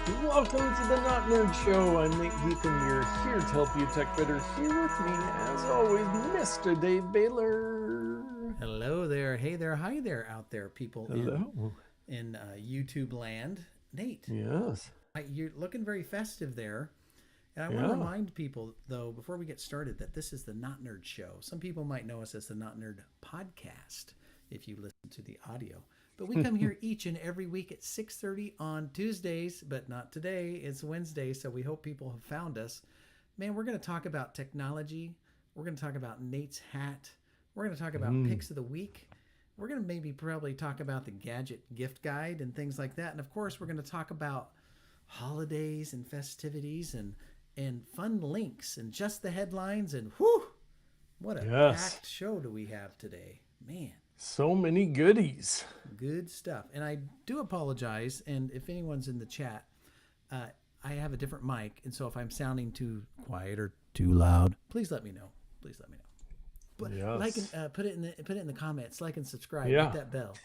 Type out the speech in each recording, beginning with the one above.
Welcome to the Not Nerd Show. I'm Nate Heath, and we're here to help you tech better. Here with me, as always, Mr. Dave Baylor. Hello there. Hey there. Hi there out there, people Hello. in YouTube land. Nate, Yes. you're looking very festive there. And I want to Yeah. remind people, though, before we get started, that this is the Not Nerd Show. Some people might know us as the Not Nerd Podcast if you listen to the audio. But we come here each and every week at 6:30 on Tuesdays, but not today. It's Wednesday, so we hope people have found us. Man, we're going to talk about technology. We're going to talk about Nate's hat. We're going to talk about picks of the week. We're going to maybe probably talk about the gadget gift guide and things like that. And of course, we're going to talk about holidays and festivities and fun links and just the headlines. And whew, what a packed show do we have today. Man. So many goodies. Good stuff. And I do apologize. And if anyone's in the chat, I have a different mic. And so if I'm sounding too quiet or too loud, please let me know. Please let me know. But like and put it in the comments, like and subscribe, hit that bell.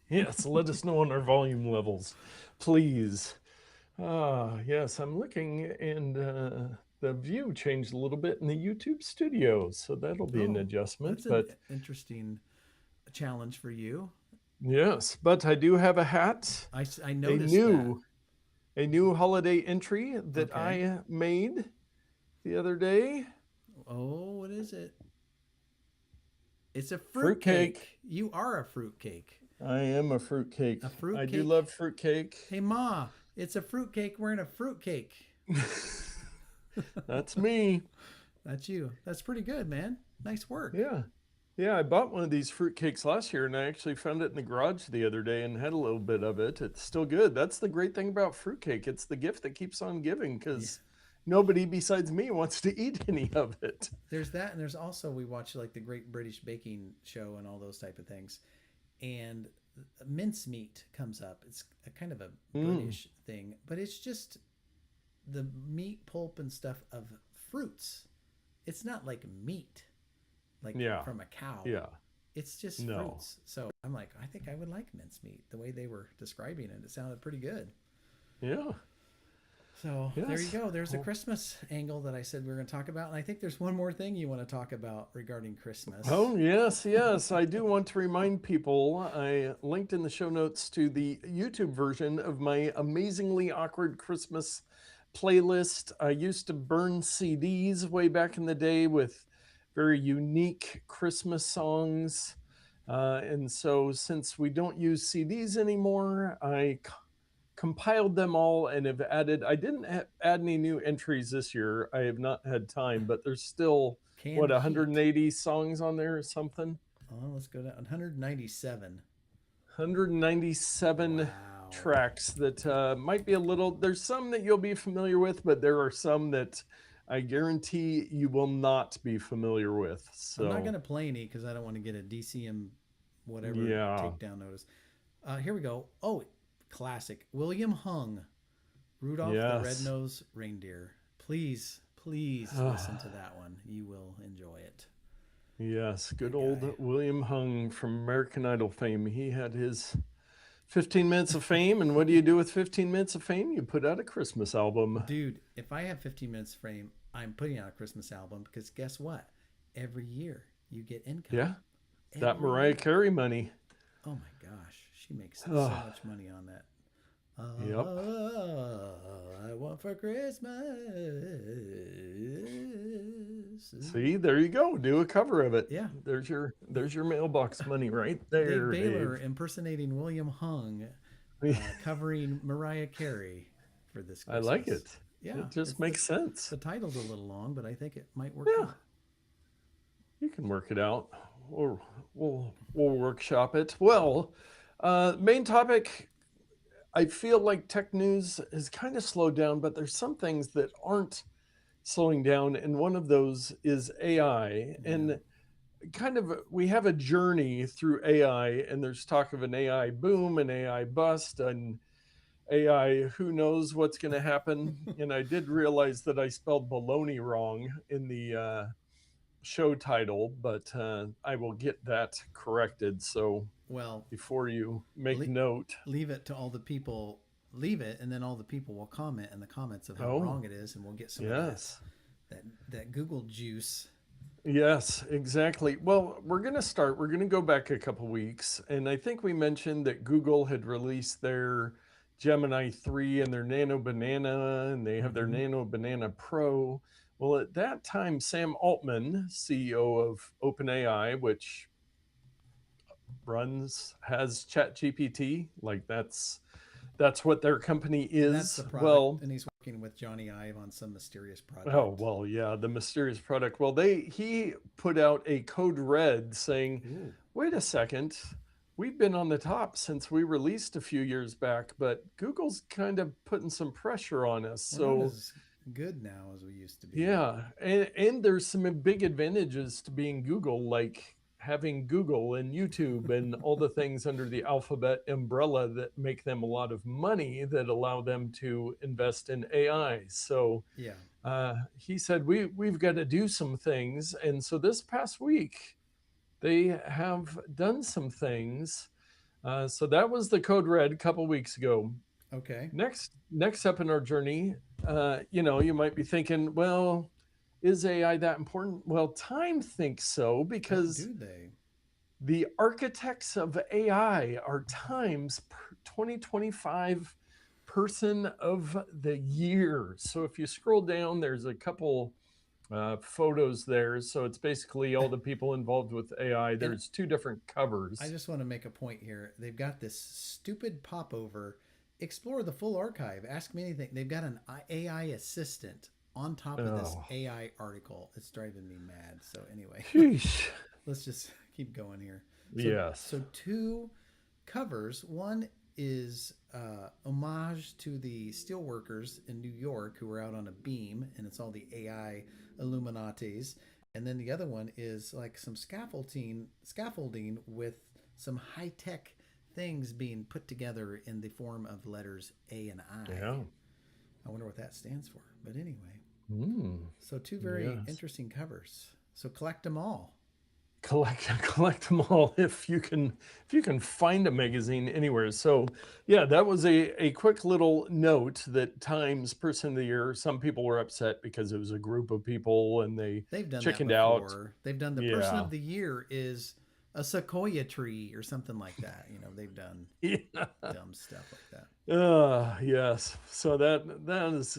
Yes, let us know on our volume levels, please. Yes, I'm looking, and the view changed a little bit in the YouTube studio, so that'll be an adjustment. That's an interesting challenge for you. Yes, but I do have a hat. I noticed that. A new holiday entry that I made the other day. Oh, what is it? It's a fruitcake. You are a fruitcake. I am a fruitcake. A fruitcake. I do love fruitcake. Hey, Ma, it's a fruitcake wearing a fruitcake. That's me. That's you. That's pretty good, man. Nice work. Yeah. Yeah, I bought one of these fruitcakes last year, and I actually found it in the garage the other day and had a little bit of it. It's still good. That's the great thing about fruitcake. It's the gift that keeps on giving, because nobody besides me wants to eat any of it. There's that, and there's also, we watch like the Great British Baking Show and all those type of things, and mincemeat comes up. It's a kind of a British thing, but it's just the meat pulp and stuff of fruits. It's not like meat. Like from a cow. Yeah. It's just fruits. So I'm like, I think I would like mincemeat. The way they were describing it, it sounded pretty good. Yeah. So there you go. There's a Christmas angle that I said we were going to talk about. And I think there's one more thing you want to talk about regarding Christmas. Oh, yes. I do want to remind people, I linked in the show notes to the YouTube version of my amazingly awkward Christmas playlist. I used to burn CDs way back in the day with very unique Christmas songs. And so since we don't use CDs anymore, I compiled them all and have added, I didn't add any new entries this year. I have not had time, but there's still, 180 songs on there or something? Oh, let's go down. 197. 197 tracks that might be a little, there's some that you'll be familiar with, but there are some that I guarantee you will not be familiar with. So I'm not going to play any because I don't want to get a DCM whatever takedown notice. Here we go. Oh, classic. William Hung, Rudolph the Red-Nosed Reindeer. Please listen to that one. You will enjoy it. Yes, good old William Hung from American Idol fame. He had his 15 minutes of fame, and what do you do with 15 minutes of fame? You put out a Christmas album. Dude, if I have 15 minutes of fame, I'm putting out a Christmas album, because guess what? Every year you get income. Yeah, that Mariah Carey money. Oh my gosh, she makes so much money on that. I want for Christmas. See, there you go. Do a cover of it. Yeah. There's your mailbox money right there. Dave Baylor impersonating William Hung, covering Mariah Carey for this Christmas. I like it. Yeah. It just makes sense. The title's a little long, but I think it might work out. You can work it out. We'll workshop it. Well, main topic, I feel like tech news has kind of slowed down, but there's some things that aren't slowing down, and one of those is AI. And kind of, we have a journey through AI, and there's talk of an AI boom, an AI bust, and AI, who knows what's going to happen. And I did realize that I spelled Bologna wrong in the show title, but I will get that corrected. So well, before you make note, leave it to all the people leave it, and then all the people will comment in the comments of how Oh, wrong it is, and we'll get some of yes. that Google juice. Yes, exactly. Well, we're going to start. We're going to go back a couple weeks. And I think we mentioned that Google had released their Gemini 3 and their Nano Banana, and they have their Mm-hmm. Nano Banana Pro. Well, at that time, Sam Altman, CEO of OpenAI, which has ChatGPT, like that's what their company And that's the is. product, Well, and he's working with Johnny Ive on some mysterious oh, project. well, yeah, the mysterious product. Well, he put out a code red saying, Ooh, "Wait a second. We've been on the top since we released a few years back, but Google's kind of putting some pressure on us." we're not So, as good now as we used to be. yeah, and there's some big advantages to being Google, like having Google and YouTube and all the things under the Alphabet umbrella that make them a lot of money that allow them to invest in AI. So, Yeah. he said we've got to do some things, and so this past week they have done some things. So that was the code red a couple weeks ago. Okay. Next up in our journey, you might be thinking, well, is AI that important? Well, Time thinks so Oh, because do they? the architects of AI are Time's 2025 person of the year. So if you scroll down, there's a couple photos there. So it's basically all the people involved with AI. And There's two different I covers. just want to make a point here. They've got this stupid popover. Explore the full archive. Ask me anything. They've got an AI assistant on top of this Oh, AI article. It's driving me mad. So anyway, sheesh. let's just keep going here. So Yes. so two covers. One is homage to the steelworkers in New York who were out on a beam, and it's all the AI Illuminatis. And then the other one is like some scaffolding with some high tech things being put together in the form of letters A and I. Yeah. I wonder what that stands for. But anyway, Mm, so two very yes. interesting covers. So collect them all. Collect them all if you can find a magazine anywhere. So yeah, that was a quick little note that Times Person of the Year. Some people were upset because it was a group of people and they They've done that chickened out. before. They've done the person Yeah. of the year is a sequoia tree or something like that. They've done Yeah. dumb stuff like that. Yes. So that is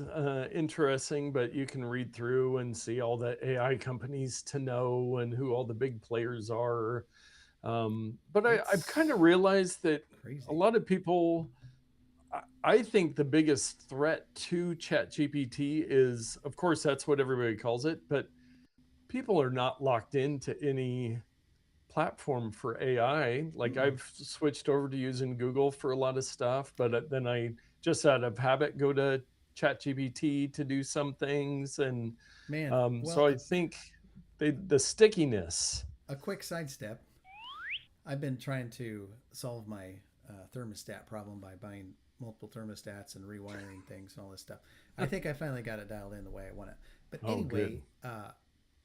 interesting, but you can read through and see all the AI companies to know and who all the big players are. But I've kind It's of realized that a crazy. lot of people, I think the biggest threat to ChatGPT is, of course, that's what everybody calls it, but people are not locked into any platform for AI. Like Hmm. I've switched over to using Google for a lot of stuff, but then I just out of habit go to ChatGPT to do some things, and Man, so well, I think the stickiness. a quick sidestep. I've been trying to solve my thermostat problem by buying multiple thermostats and rewiring things and all this stuff. I think I finally got it dialed in the way I want it. But Oh, anyway, good.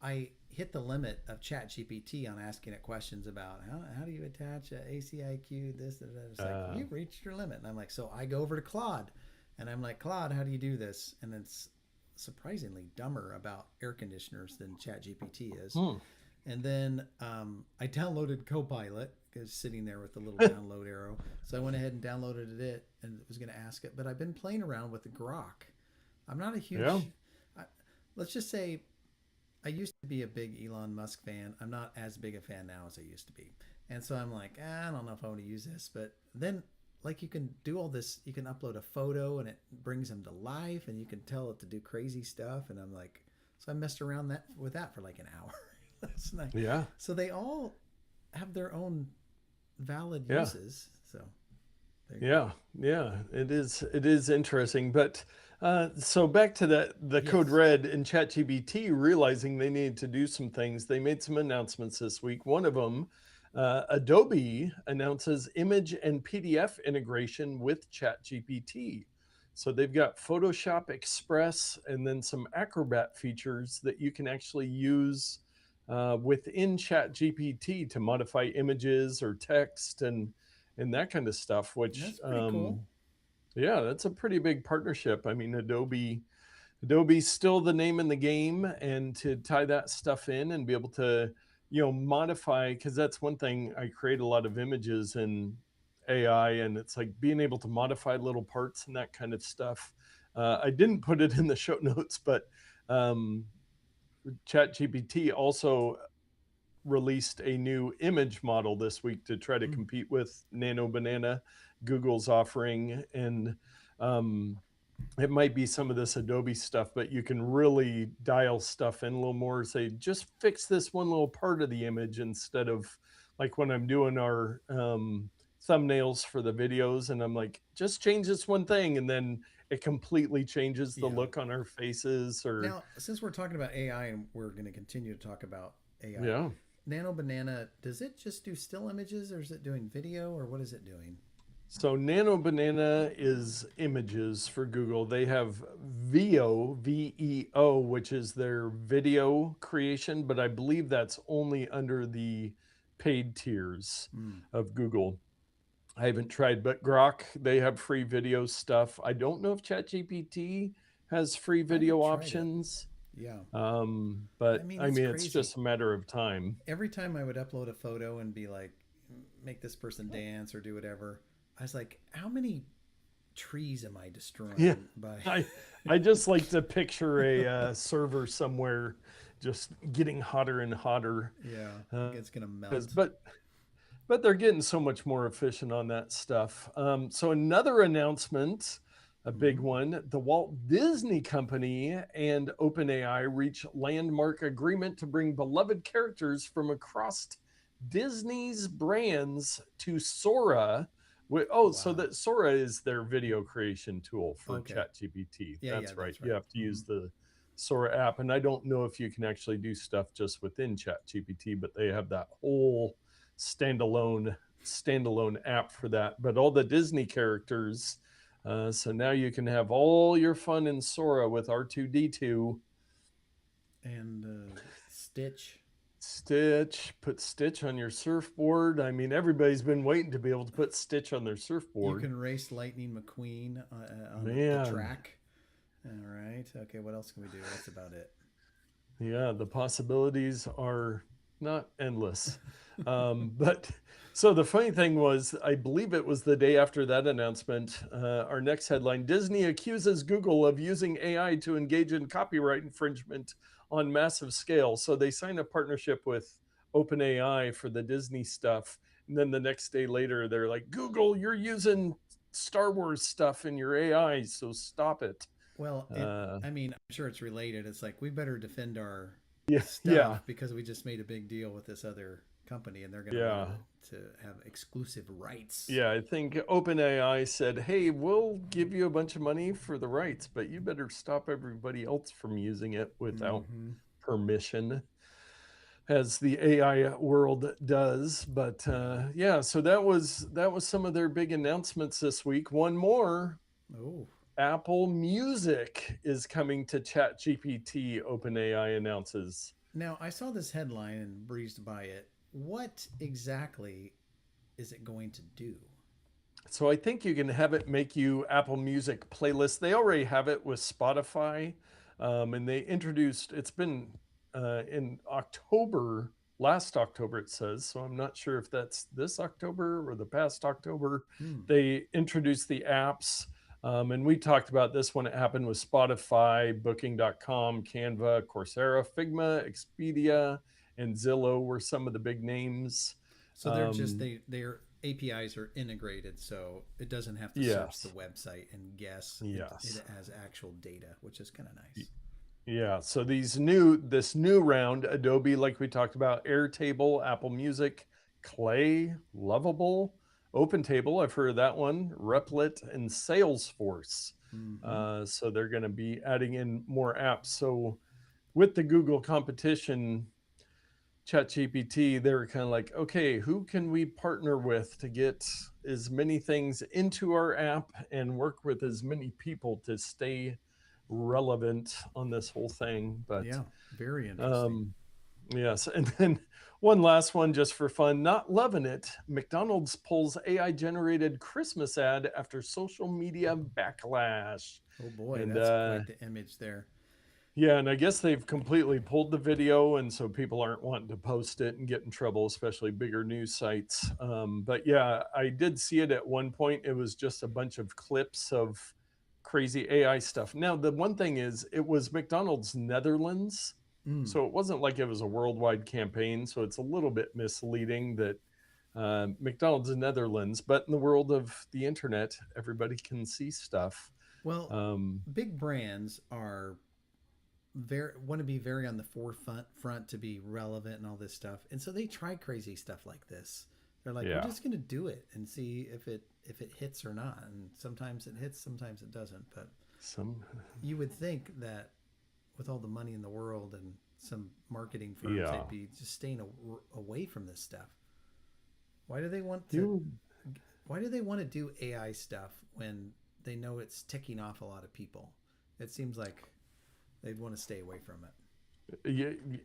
I hit the limit of ChatGPT on asking it questions about how do you attach a ACIQ, this, that. It's like, Uh, you've reached your limit. And I'm like, so I go over to Claude and I'm like, Claude, how do you do this? And it's surprisingly dumber about air conditioners than ChatGPT is. hmm. And then I downloaded Copilot because sitting there with the little download arrow. So I went ahead and downloaded it and was going to ask it. But I've been playing around with the Grok. I'm not a Yeah. huge, I, let's just say I used to be a big Elon Musk fan. I'm not as big a fan now as I used to be. And so I'm like, I don't know if I want to use this. But then, like, you can do all this. You can upload a photo and it brings them to life, and you can tell it to do crazy stuff. And I'm like, so I messed around with that for like an hour last night. Yeah. So they all have their own valid Yeah. uses. So there you go. Yeah, yeah, it is interesting. But so back to the code Yes. red and ChatGPT realizing they needed to do some things. They made some announcements this week. One of them, Adobe announces image and PDF integration with ChatGPT. So they've got Photoshop Express and then some Acrobat features that you can actually use within ChatGPT to modify images or text and that kind of stuff, which That's pretty cool. Yeah, that's a pretty big partnership. I mean, Adobe's still the name in the game, and to tie that stuff in and be able to, modify, because that's one thing. I create a lot of images in AI, and it's like being able to modify little parts and that kind of stuff. I didn't put it in the show notes, but um, ChatGPT also released a new image model this week to try to Mm. compete with Nano Banana, Google's offering. And um, it might be some of this Adobe stuff, but you can really dial stuff in a little more. Say, just fix this one little part of the image, instead of like when I'm doing our thumbnails for the videos, and I'm like, just change this one thing, and then it completely changes the Yeah. look on our faces. Or Now, since we're talking about AI and we're going to continue to talk about AI, yeah. Nano Banana, does it just do still images or is it doing video or what is it doing? So Nano Banana is images for Google. They have VO, VEO, which is their video creation, but I believe that's only under the paid tiers Mm. of Google. I haven't tried, but Grok, they have free video stuff. I don't know if ChatGPT has free I haven't video tried it. options, Yeah. I but mean, I it's mean, it's crazy. just a matter of time. Every time I would upload a photo and be like, make this person dance or do whatever, I was like, how many trees am I Yeah, destroying by. I I just like to picture a server somewhere just getting hotter and hotter, Yeah, uh, like it's going to 'cause- melt. but they're getting so much more efficient on that stuff. So another announcement, a big Mm-hmm. one: the Walt Disney Company and OpenAI reach landmark agreement to bring beloved characters from across Disney's brands to Sora. Oh, so Wow. that Sora is their video creation tool for Okay. ChatGPT. Yeah, yeah, That's right. that's You right. have to Mm-hmm. use the Sora app, and I don't know if you can actually do stuff just within ChatGPT, but they have that whole standalone app for that. But all the Disney characters, so now you can have all your fun in Sora with R2D2. And Stitch. Stitch, put Stitch on your surfboard. I mean, everybody's been waiting to be able to put Stitch on their You surfboard. can race Lightning McQueen on the Man, track. All right. Okay. What else can we do? That's about it. yeah, the possibilities are not endless. But so the funny thing was, I believe it was the day after that announcement, our next headline: Disney accuses Google of using AI to engage in copyright infringement on massive scale. So they signed a partnership with OpenAI for the Disney stuff. And then the next day later, they're like, Google, you're using Star Wars stuff in your AI, so stop it. Well, Uh, I mean, I'm sure it's related. It's like we better defend our yeah, yeah, stuff because we just made a big deal with this other company and they're going to want yeah. to have exclusive rights. Yeah, I think OpenAI said, "Hey, we'll give you a bunch of money for the rights, but you better stop everybody else from using it without Mm-hmm. permission," as the AI world does. But Yeah. yeah, so that was some of their big announcements this week. One more: Oh. Apple Music is coming to ChatGPT. OpenAI announces. Now, I saw this headline and breezed by it. What exactly is it going to do? So I think you can have it make you Apple Music playlists. They already have it with Spotify, and they introduced. It's been in October, last October it says. So I'm not sure if that's this October or the past October. Hmm. They introduced the apps, and we talked about this when it happened with Spotify, Booking.com, Canva, Coursera, Figma, Expedia, and Zillow were some of the big names. So they're just Um, their APIs are integrated, so it doesn't have to search the yes, website and guess. It yes. has actual data, which is kind of nice. Yeah, so this new round, Adobe, like we talked about, Airtable, Apple Music, Clay, Lovable, OpenTable, I've heard of that one, Replit, and Salesforce. Mm-hmm. So they're going to be adding in more apps. So with the Google competition, ChatGPT, they were kind of like, okay, who can we partner with to get as many things into our app and work with as many people to stay relevant on this whole thing? But Yeah, very interesting. um, Yes. And then one last one just for fun. Not loving it. McDonald's pulls AI generated Christmas ad after social media backlash. Oh boy, And that's quite the image there. yeah, and I guess they've completely pulled the video, and so people aren't wanting to post it and get in trouble, especially bigger news sites. But yeah, I did see it at one point. It was just a bunch of clips of crazy AI stuff. Now, the one thing is, it was McDonald's Netherlands, Mm. so it wasn't like it was a worldwide campaign. So it's a little bit misleading that McDonald's Netherlands, but in the world of the internet, everybody can see stuff. Well, Um, big brands are very want to be very on the forefront to be relevant and all this stuff, and so they try crazy stuff like this. They're like, we're yeah, just going to do it and see if it hits or not. And sometimes it hits, sometimes it doesn't. But some, you would think that with all the money in the world and some marketing firms, yeah. they'd be just staying away from this stuff. Why do they want to? You Why do they want to do AI stuff when they know it's ticking off a lot of people? It seems like they'd want to stay away from it.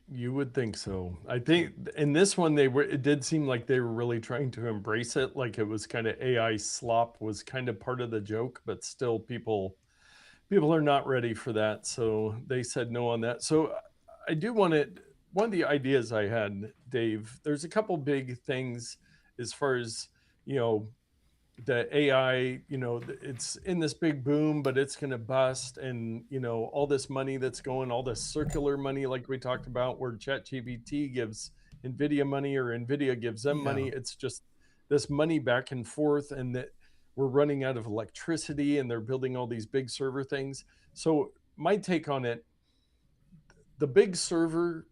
you would think so. I think in this one they were. It did seem like they were really trying to embrace it, like it was kind of AI slop was kind of part of the joke, but still people are not ready for that, so they said no on that. So I do want to. One of the ideas I had, Dave. There's a couple big things as far as you know the AI, it's in this big boom, but it's going to bust. And, all this money that's going, all this circular money, like we talked about, where ChatGPT gives NVIDIA money or NVIDIA gives them Yeah. money. It's just this money back and forth, and that we're running out of electricity and they're building all these big server things. So, my take on it, the big server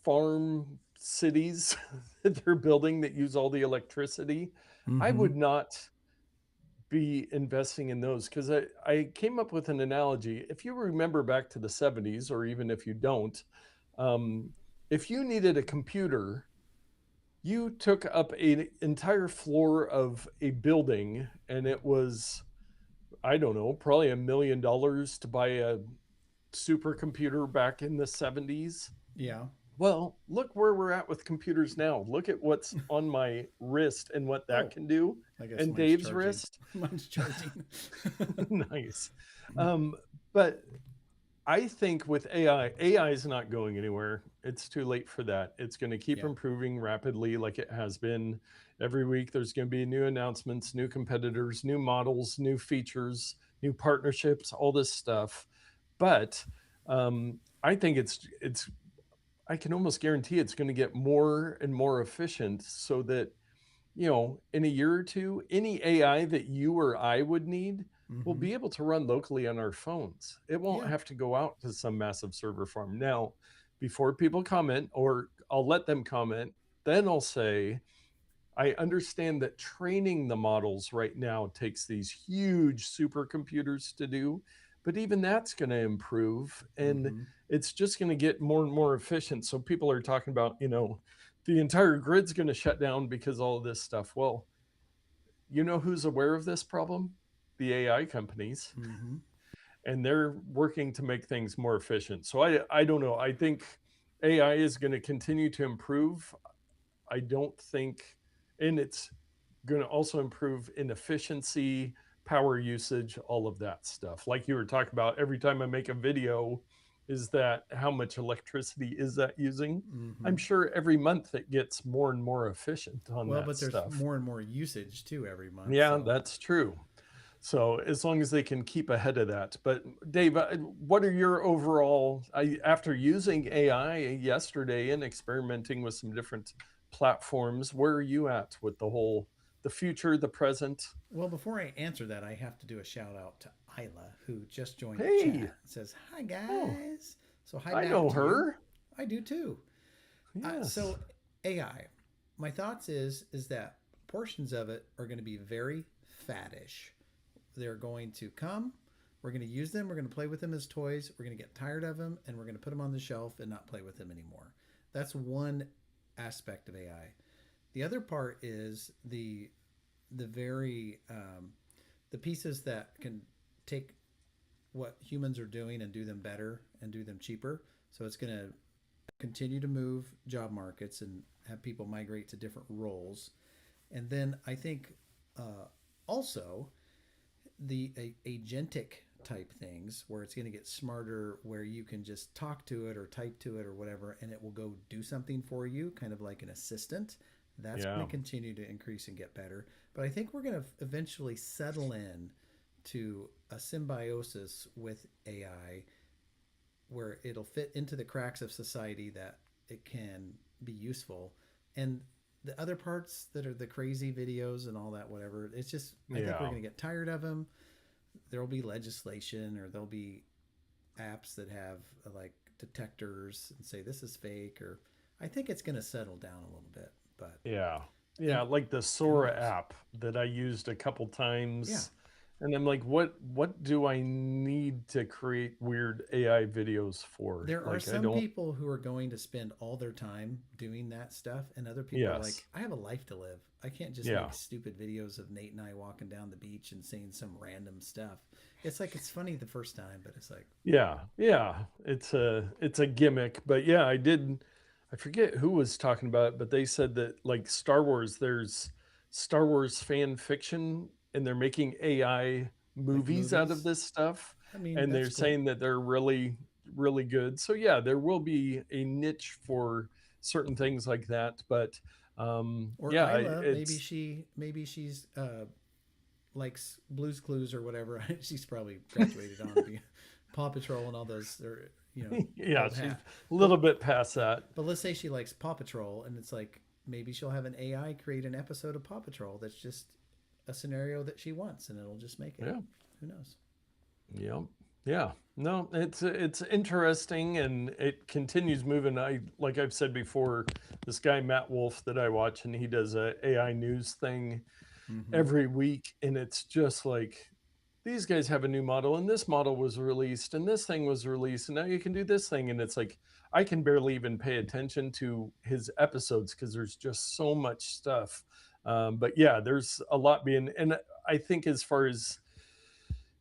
farm cities that they're building that use all the electricity, I Mm-hmm. would not be investing in those because I came up with an analogy. If you remember back to the 70s, or even if you don't, um, if you needed a computer, you took up an entire floor of a building, and it was, I don't know, probably $1 million to buy a supercomputer back in the 70s. Yeah. Well, look where we're at with computers now. Look at what's on my wrist and what that Oh, can do, I guess and mine's Dave's charging. wrist. Mine's charging. Nice. Um, but I think with AI is not going anywhere. It's too late for that. It's going to keep Yeah. improving rapidly like it has been. Every week, there's going to be new announcements, new competitors, new models, new features, new partnerships, all this stuff. But I think I can almost guarantee it's going to get more and more efficient so that in a year or two, any AI that you or I would need will Mm-hmm. be able to run locally on our phones. It won't Yeah. have to go out to some massive server farm. Now, before people comment, or I'll let them comment, then I'll say, I understand that training the models right now takes these huge supercomputers to do, but even that's going to improve, and Mm-hmm. it's just going to get more and more efficient. So people are talking about, the entire grid's going to shut down because of all of this stuff. Well, you know who's aware of this problem? The AI companies, Mm-hmm. and they're working to make things more efficient. So I don't know. I think AI is going to continue to improve. I don't think, and it's going to also improve in efficiency, power usage, all of that stuff. Like you were talking about, every time I make a video, is that how much electricity is that using? Mm-hmm. I'm sure every month it gets more and more efficient on Well, that but there's stuff. more and more usage too every month. Yeah, So, that's true. So as long as they can keep ahead of that. But Dave, what are your overall? After using AI yesterday and experimenting with some different platforms, where are you at with the future, the present? well, before I answer that, I have to do a shout out to Isla, who just joined the Hey, chat. It says, "Hi oh, guys." So hi I back know to you. her. I do too. Yes. So AI, my thoughts is that portions of it are going to be very faddish. They're going to come. We're going to use them. We're going to play with them as toys. We're going to get tired of them, and we're going to put them on the shelf and not play with them anymore. That's one aspect of AI. The other part is the very the pieces that can take what humans are doing and do them better and do them cheaper. So it's going to continue to move job markets and have people migrate to different roles. And then I think also the agentic type things where it's going to get smarter, where you can just talk to it or type to it or whatever, and it will go do something for you, kind of like an assistant. That's going Yeah. to continue to increase and get better. But I think we're going to eventually settle in to a symbiosis with AI where it'll fit into the cracks of society that it can be useful. And the other parts that are the crazy videos and all that, whatever, it's just, I think we're Yeah. going to get tired of them. There'll be legislation or there'll be apps that have like detectors and say this is fake, or I think it's going to settle down a little bit. But, Yeah. Yeah, and like the who Sora knows? app that I used a couple Yeah. times. And I'm like, what do I need to create weird AI videos for? There are Like I some don't. people who are going to spend all their time doing that stuff, and other people are like, Yes. I have a life to live. I can't just Yeah. make stupid videos of Nate and I walking down the beach and saying some random stuff. It's like it's funny the first time, but it's like, Yeah, yeah, it's a gimmick, but yeah, I did. I forget who was talking about it, but they said that like Star Wars, there's Star Wars fan fiction, and they're making AI like movies out of movies. this stuff, I mean, and that's they're cool. saying that they're really, really good. So yeah, there will be a niche for certain things like that, but Or yeah, Isla, it's maybe she's likes Blues Clues or whatever. She's probably graduated on to be Paw Patrol and all those, or yeah, old she's hat. a But little bit past that. but let's say she likes Paw Patrol, and it's like maybe she'll have an AI create an episode of Paw Patrol that's just a scenario that she wants, and it'll just make it. Yeah. Who knows? Yep. Yeah. No, it's interesting and it continues moving. I like I've said before, this guy Matt Wolf that I watch and he does a AI news thing Mm-hmm. every week and it's just like these guys have a new model and this model was released and this thing was released and now you can do this thing and it's like I can barely even pay attention to his episodes because there's just so much stuff. But yeah, there's a lot being and I think as far as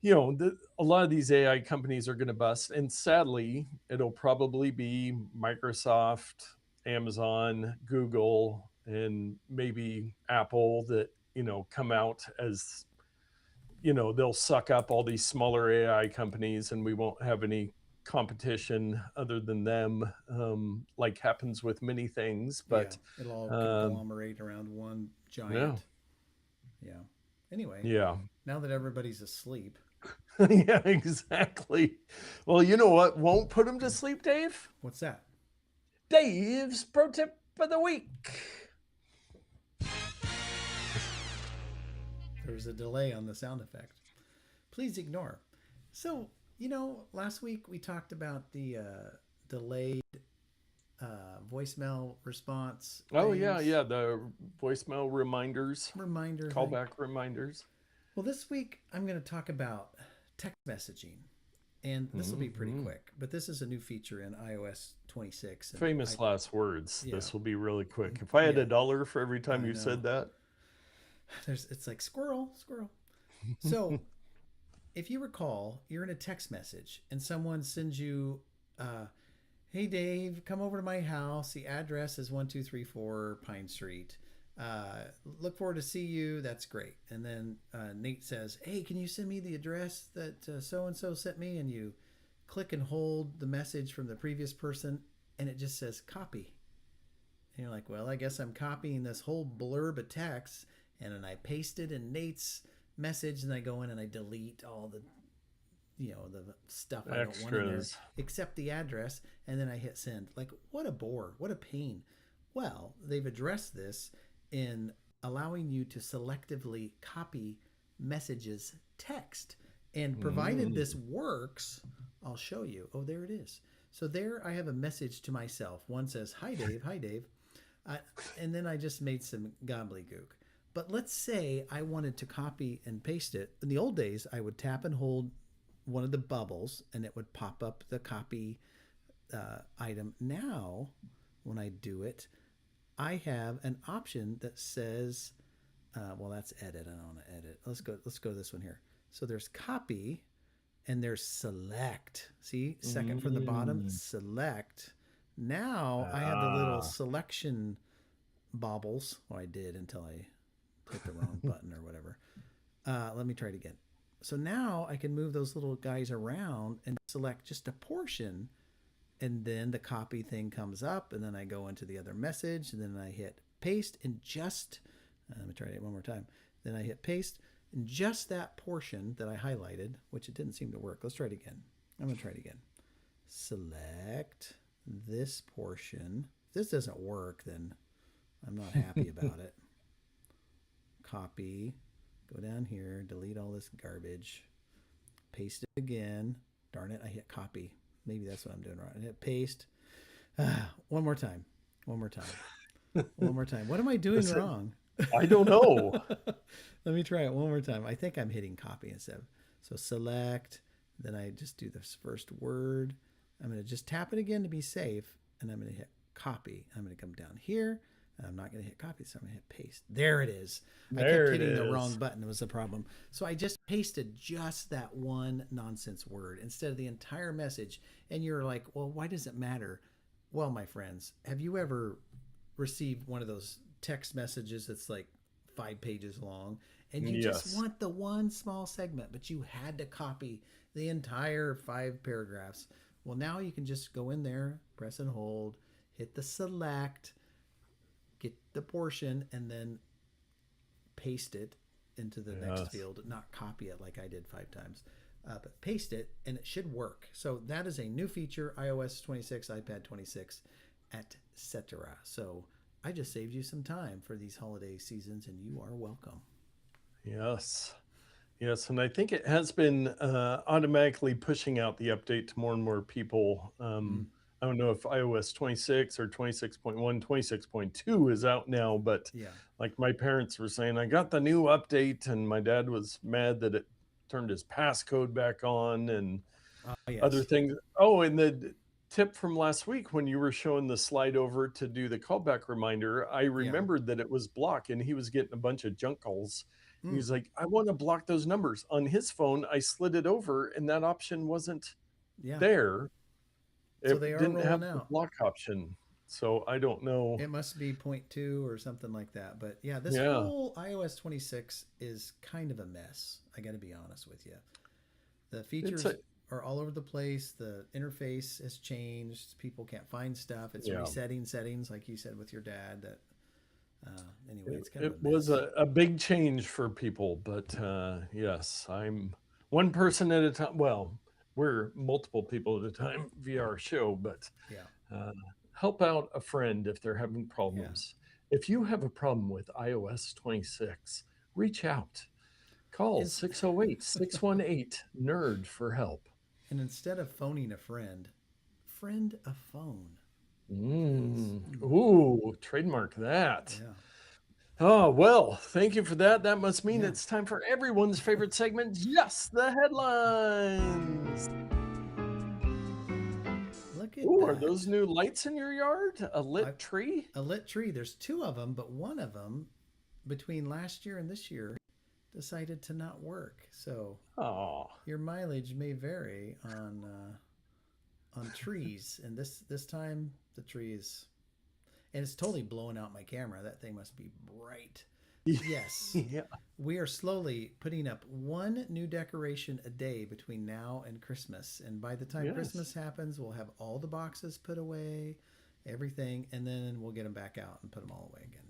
a lot of these AI companies are going to bust, and sadly, it'll probably be Microsoft, Amazon, Google, and maybe Apple that come out as they'll suck up all these smaller AI companies, and we won't have any competition other than them, like happens with many things. Yeah, But it'll all um, conglomerate around one yeah, giant. Yeah. Anyway, yeah, now that everybody's asleep, yeah, exactly. Well, you know what won't put them to sleep, Dave? what's that? Dave's pro tip of the week. There was a delay on the sound effect. Please ignore. So, last week we talked about the delayed voicemail response Oh yeah, things, yeah, the voicemail reminders, reminder thing. callback reminders. Well, this week I'm going to talk about text messaging. And this will be pretty Hmm. quick, but this is a new feature in iOS 26. And Famous last words. yeah, This will be really quick. If I had yeah, a dollar for every time I you know. said that. It's like squirrel, squirrel. So if you recall, you're in a text message and someone sends you, "Hey Dave, come over to my house. The address is 1234 Pine Street. Look forward to see you. That's great." And then Nate says, "Hey, can you send me the address that so and so sent me?" And you click and hold the message from the previous person, and it just says copy. And you're like, "Well, I guess I'm copying this whole blurb of text, and then I paste it in Nate's message, and I go in and I delete all the stuff I don't want in there, Extras. except the address, and then I hit send." Like, what a bore, what a pain. Well, they've addressed this in allowing you to selectively copy messages text. And provided Mm. this works, I'll show you. Oh, there it is. So there I have a message to myself. One says, "Hi Dave, hi Dave." Uh, and then I just made some gobbledygook. But let's say I wanted to copy and paste it. In the old days, I would tap and hold one of the bubbles and it would pop up the copy item. Now, when I do it, I have an option that says, well, that's edit. I don't want to edit. Let's go this one here. So there's copy and there's select. See, second from the bottom, Mm. select Now I have the little Ah. selection bobbles. Well, I did until I hit the wrong button or whatever. Let me try it again. So now I can move those little guys around and select just a portion, and then the copy thing comes up, and then I go into the other message, and then I hit paste, and just let me try it one more time. Then I hit paste, and just that portion that I highlighted, which it didn't seem to work. Let's try it again. I'm gonna try it again. Select this portion. If this doesn't work, then I'm not happy about it. Copy, go down here, delete all this garbage, paste it again. Darn it, I hit copy. Maybe that's what I'm doing wrong. I hit paste. One more time. One more time. One more time. What am I doing Listen, wrong? I don't know. Let me try it one more time. I think I'm hitting copy instead. So select, then I just do this first word. I'm going to just tap it again to be safe, and I'm going to hit copy. I'm going to come down here. I'm not going to hit copy, so I'm going to hit paste. There it is. I kept There it hitting the wrong is. button. It was the problem. So I just pasted just that one nonsense word instead of the entire message. And you're like, well, why does it matter? Well, my friends, have you ever received one of those text messages that's like 5 pages long, and you just Yes. want the one small segment, but you had to copy the entire 5 paragraphs? Well, now you can just go in there, press and hold, hit the select, get the portion, and then paste it into the next Yes. field, not copy it like I did 5 times. But paste it, and it should work. So that is a new feature, iOS 26, iPad 26, etc. So I just saved you some time for these holiday seasons, and you are welcome. Yes. Yes, and I think it has been automatically pushing out the update to more and more people. Mm, I don't know if iOS 26 or 26.1, 26.2 is out now, but yeah. like my parents were saying, I got the new update, and my dad was mad that it turned his passcode back on and other Yes. things. Oh, and the tip from last week when you were showing the slide over to do the callback reminder, I Yeah. remembered that it was block and he was getting a bunch of junk calls. He Mm, was like, I want to block those numbers. On his phone, I slid it over and that option wasn't yeah. there. So they It are didn't have rolling the out. block option. So I don't know. It must be point 0.2 or something like that. But yeah, this Yeah. whole iOS 26 is kind of a mess. I got to be honest with you. The It's features a, are all over the place. The interface has changed. People can't find stuff. It's yeah. resetting settings, like you said with your dad. That anyway, It, it's kind of it a was mess. a big change for people, but yes, I'm one person at a time. Well, we're multiple people at a time via our show, but Yeah, uh, help out a friend if they're having yeah. problems. If you have a problem with iOS 26, reach out. Call It's 608-618 nerd for help. and instead of phoning a friend a phone, please. Ooh, trademark that. Yeah, Oh, well, thank you for that. That must mean yeah. it's time for everyone's favorite segment, Just the Headlines. Look at Ooh, are those that. new lights in your yard? A I lit tree? A lit tree. There's two of them, but one of them between last year and this year decided to not work. So Oh, your mileage may vary on trees. And this time the tree is, and it's totally blowing out my camera. That thing must be bright. Yes, yeah. we are slowly putting up one new decoration a day between now and Christmas. And by the time Yes. Christmas happens, we'll have all the boxes put away, everything, and then we'll get them back out and put them all away again.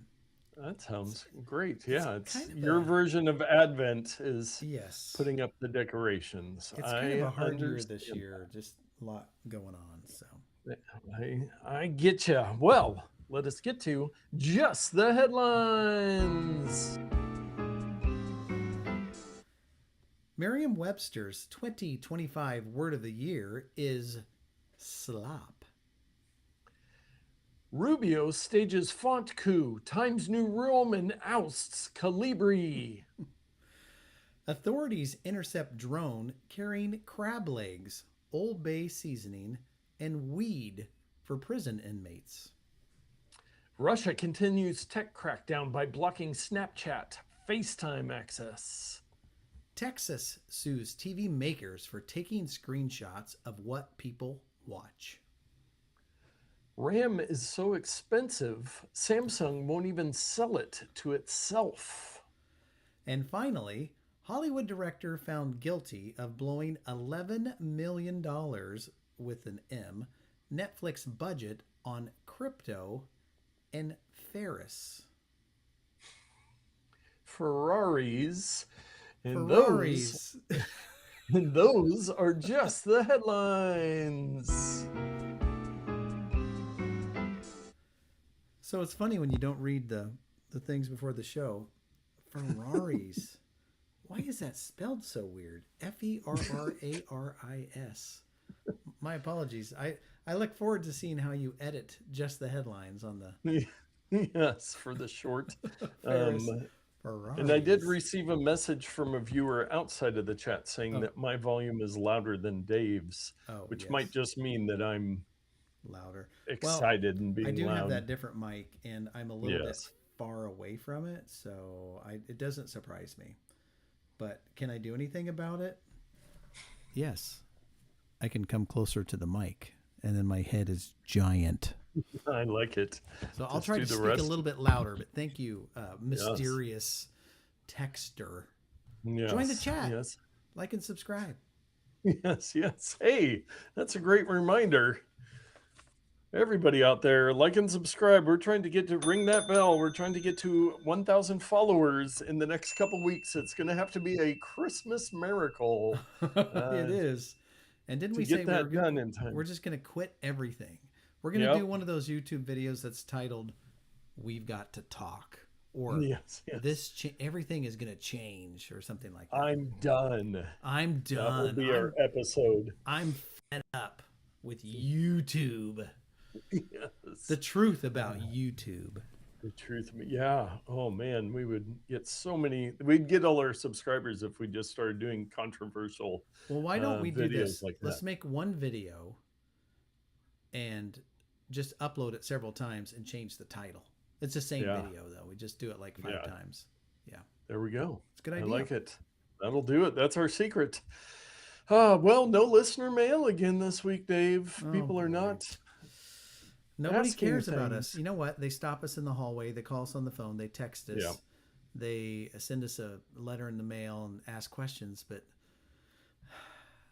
That It's, sounds great. it's Yeah, it's kind of your a, version of Advent is yes, putting up the decorations. it's kind of I a hard year this understand year. Just a lot going on. So, that. I get you. Well, let us get to Just the Headlines. Merriam Webster's 2025 word of the year is slop. Rubio stages font coup, Times New Roman ousts Calibri. Authorities intercept drone carrying crab legs, Old Bay seasoning, and weed for prison inmates. Russia continues tech crackdown by blocking Snapchat, FaceTime access. Texas sues TV makers for taking screenshots of what people watch. RAM is so expensive, Samsung won't even sell it to itself. And finally, Hollywood director found guilty of blowing $11 million with an M Netflix budget on crypto and Ferris. Ferraris, and those Ferraris. and those are just the headlines. So it's funny when you don't read the things before the show. Ferraris. Why is that spelled so weird? Ferraris. My apologies. I look forward to seeing how you edit just the headlines on the Yes, for the short. Ferris. Um, and I did Ferraris. receive a message from a viewer outside of the chat saying Oh, that my volume is louder than Dave's, oh which might yes, just mean that I'm louder. Well, excited and I being do have loud. that different mic, and I'm a little bit Yes. far away from it, so it doesn't surprise me. But can I do anything about it? Yes, I can come closer to the mic, and then my head is giant. I like it. So I'll Just try do to the speak a rest. little bit louder, but thank you, Yes. mysterious texter. Join the Yes. chat, Yes. like and subscribe. Yes. Yes. Hey, that's a great reminder. Everybody out there, like and subscribe. We're trying to get to ring that bell. We're trying to get to 1,000 followers in the next couple weeks. It's going to have to be a Christmas miracle It uh, is. And didn't to we say get that done in we're time. just going to quit everything? We're going to do Yep. one of those YouTube videos that's titled "We've Got to Talk" or Yes. Yes. everything is going to change or something like that. I'm done. I'm That will done. be our episode. I'm fed up with YouTube. Yes. The truth about YouTube. The truth. Yeah. Oh man, we would get so many. We'd get all our subscribers if we just started doing controversial Well, why don't we do videos this? like that. Let's make one video and just upload it several times and change the title. It's the same Yeah. video though. We just do it like five Yeah. times. Yeah, There we go. it's a good I idea. like it. That'll do it. That's our secret. Well, no listener mail again this week, Dave. Oh People are boy. not Nobody asking cares about us. things. You know what? They stop us in the hallway. They call us on the phone. They text Yeah. us. They send us a letter in the mail and ask questions. But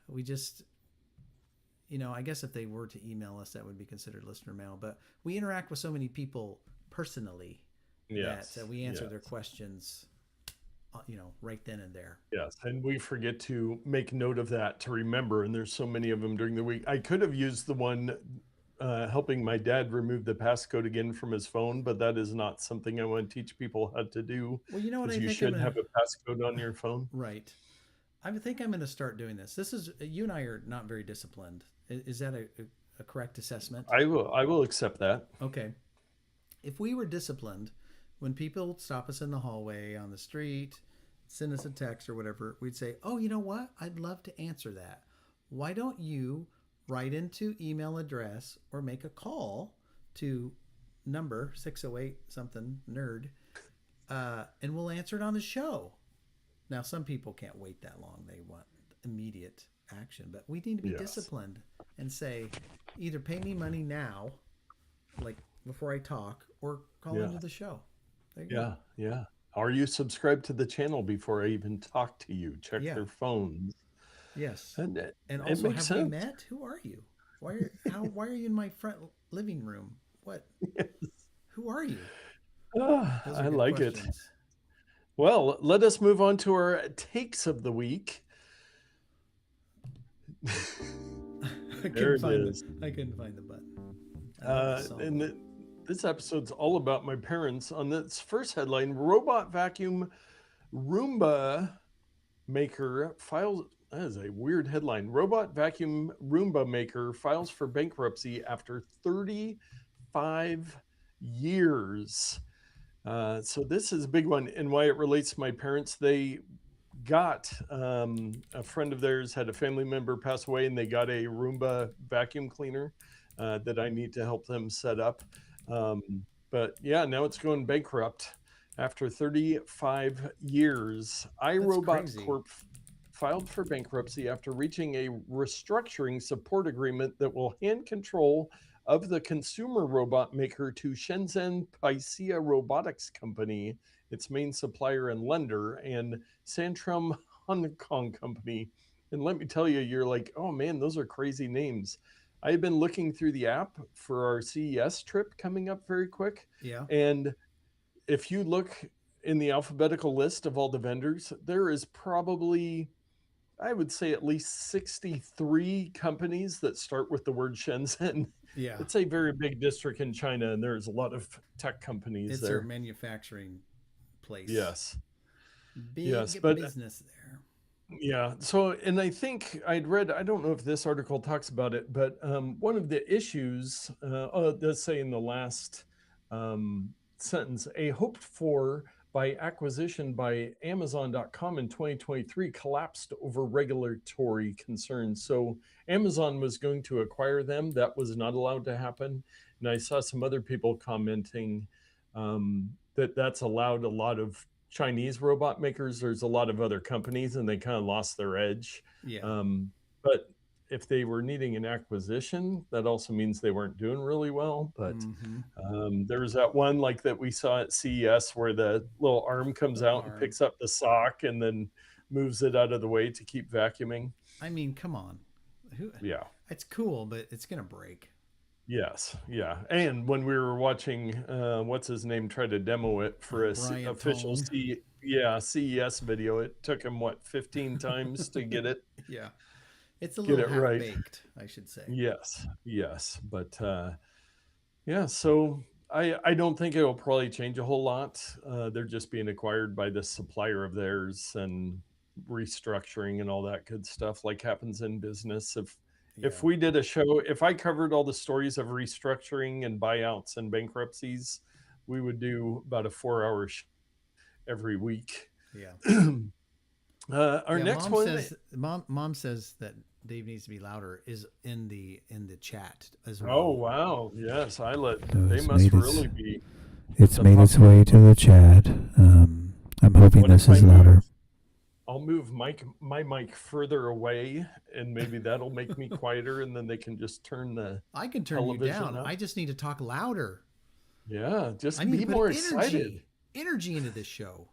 we just, I guess if they were to email us, that would be considered listener mail. But we interact with so many people personally that Yes. we answer their Yes. questions, right then and there. Yes. And we forget to make note of that to remember. And there's so many of them during the week. I could have used the one helping my dad remove the passcode again from his phone, but that is not something I want to teach people how to do Well, you know what because I you think I'm should gonna. have a passcode on your phone. Right. I think I'm going to start doing this. This is you and I are not very disciplined. Is that a correct assessment? I will accept that. Okay. If we were disciplined, when people stop us in the hallway, on the street, send us a text or whatever, we'd say, "Oh, you know what? I'd love to answer that. Why don't you write into email address or make a call to number 608 something nerd, and we'll answer it on the show." Now, some people can't wait that long. They want immediate action, but we need to be Yes. disciplined and say, either pay me money now, like before I talk, or call Yeah. into the show. There you go. Yeah. Yeah. Are you subscribed to the channel before I even talk to you? Check Yeah. their phones. Yes. And And it also, makes have we sense. met? Who are you? Why are you in my front living room? What? Who are you? Those are I good like it. questions. Well, let us move on to our takes of the week. I There couldn't it find is. I couldn't find the button. I love the song. And this episode's all about my parents. On this first headline, robot vacuum Roomba maker files. That is a weird headline. Robot vacuum Roomba maker files for bankruptcy after 35 years. So this is a big one, and why it relates to my parents. They got a friend of theirs had a family member pass away, and they got a Roomba vacuum cleaner that I need to help them set up. But yeah, now it's going bankrupt after 35 years. iRobot crazy. Corp filed for bankruptcy after reaching a restructuring support agreement that will hand control of the consumer robot maker to Shenzhen Paisia Robotics Company, its main supplier and lender, and Santrum Hong Kong Company. And let me tell you, you're like, oh man, those are crazy names. I've been looking through the app for our CES trip coming up very quick. Yeah. And if you look in the alphabetical list of all the vendors, there is probably, I would say, at least 63 companies that start with the word Shenzhen. Yeah. It's a very big district in China, and there's a lot of tech companies It's their there. manufacturing place. Yes, yes, Big but business there. yeah. So, and I think I'd read, I don't know if this article talks about it, but one of the issues, it does say in the last sentence, a hoped for by acquisition by Amazon.com in 2023 collapsed over regulatory concerns. So, Amazon was going to acquire them. That was not allowed to happen. And I saw some other people commenting that that's allowed a lot of Chinese robot makers. There's a lot of other companies, and they kind of lost their edge. Yeah. But if they were needing an acquisition, that also means they weren't doing really well. But Mm-hmm. there was that one like that we saw at CES where the little arm comes The out and arm. picks up the sock and then moves it out of the way to keep vacuuming. I mean, come on. Who? Yeah. It's cool, but it's gonna break. Yes, yeah. And when we were watching, what's his name, try to demo it for a Bryant official Tong. CES video, it took him what 15 times to Yeah. It's a get little it half right. baked, I should say. Yes, yes, but yeah. So I don't think it'll probably change a whole lot. They're just being acquired by this supplier of theirs and restructuring and all that good stuff, like happens in business. If Yeah. we did a show, if I covered all the stories of restructuring and buyouts and bankruptcies, we would do about a 4 hour every week. Yeah. Our Yeah. next Mom one, says mom says that Dave needs to be louder is in the chat as oh well. wow, yes, I let So they must really be it's the made its popular way to ones. the chat. I'm hoping What this if I is move? louder. I'll move my mic further away, and maybe that'll make me quieter, and then they can just turn the I can turn you television down. up. I just need to talk louder. Yeah, I just need to be put more excited. energy into this show.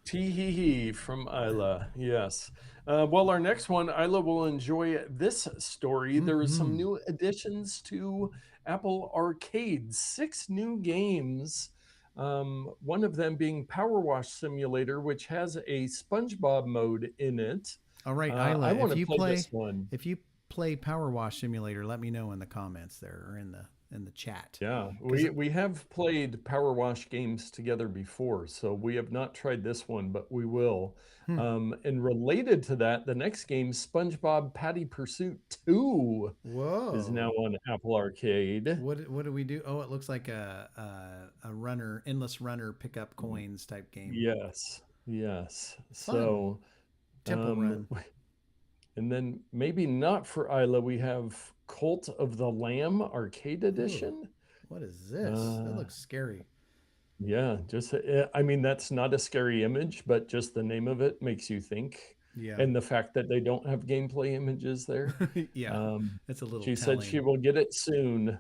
Tee hee hee from Isla. Yes. Well, our next one, Isla will enjoy this story. There are some Mm-hmm. new additions to Apple Arcade, 6 new games. One of them being PowerWash Simulator, which has a SpongeBob mode in it. All right, I Isla, want to play this one. if you play Power Wash Simulator, let me know in the comments there or in the chat. Yeah, Because we have played Power Wash games together before, so we have not tried this one, but we will. hmm. And related to that, the next game, SpongeBob Patty Pursuit 2, is now Whoa. on Apple Arcade. What do we do? Oh, it looks like a runner, endless runner, pick up coins type game. Yes, yes. Fun. So, Temple um, Run. and then maybe not for Isla, we have Cult of the Lamb Arcade Ooh, Edition. what is this? That Uh, looks scary. Yeah, just I mean that's not a scary image, but just the name of it makes you think, Yeah. and the fact that they don't have gameplay images there. Yeah. Um, It's a little she said she telling. will get it soon.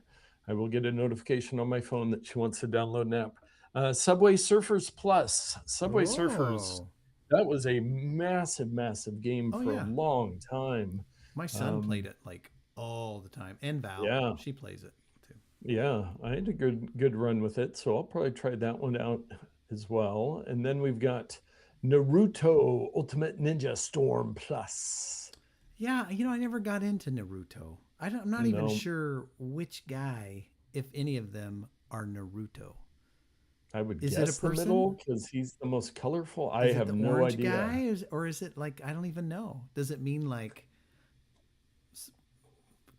I will get a notification on my phone that she wants to download an app. Subway Surfers Plus, Subway Surfers. Oh. That was a massive, massive game Oh for a yeah. long time. My son played Um, it like all the time. And Val, yeah, she plays it too. Yeah, I had a good run with it, so I'll probably try that one out as well. And then we've got Naruto Ultimate Ninja Storm Plus. Yeah, I never got into Naruto. I'm not even No, sure which guy, if any of them, are Naruto. I would Is it a guess the person? middle because he's the most colorful. I Is it have the no orange idea. guy? Or is it like, I don't even know. Does it mean like